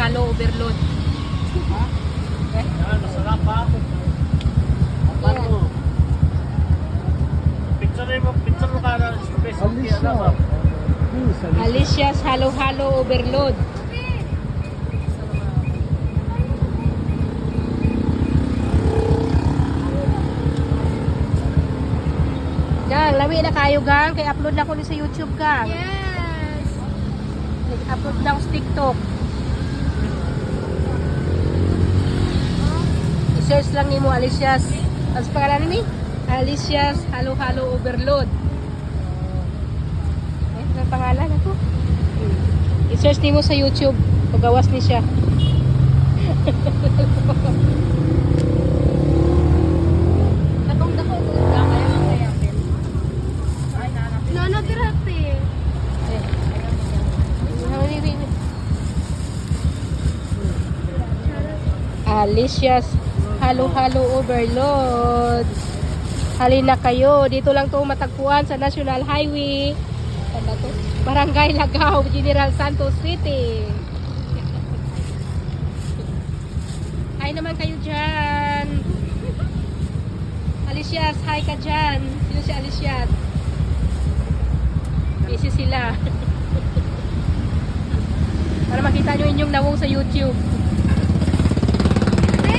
halo-halo overload. Yan, masarap ha. Paano? Picture mo ka na Facebook kaya na ba? Alicia's halo-halo overload. Gang, lami na kayo gang. Kaya upload na ko ni sa YouTube gang. Yes. Nag-upload na ako sa TikTok. I-search lang ni mo Alicia's. Ano sa pangalan ni? Alicia's halo-halo overload. Ano ang pangalan ako? I-search ni mo sa YouTube. Pagawas ni siya. Katong dako ito lang kaya ang kayapin. Nana tirate. Alicia's halo-halo overload. Halina kayo. Dito lang to matagpuan sa National Highway. Saan ba to? Barangay Lagaw, General Santos City. Hi naman kayo dyan. Alicia's, hi ka dyan. Sino si Alicia's? Busy sila. Para makita nyo inyong nawong sa YouTube.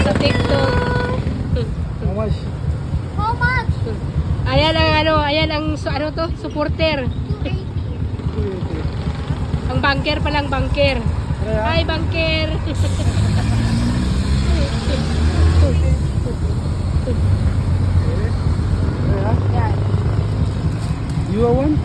Sa TikTok. How much? How much? Ayan ang ayan ang ano to, supporter. 280. Ang banker palang banker. Hi banker. Yan. You are one?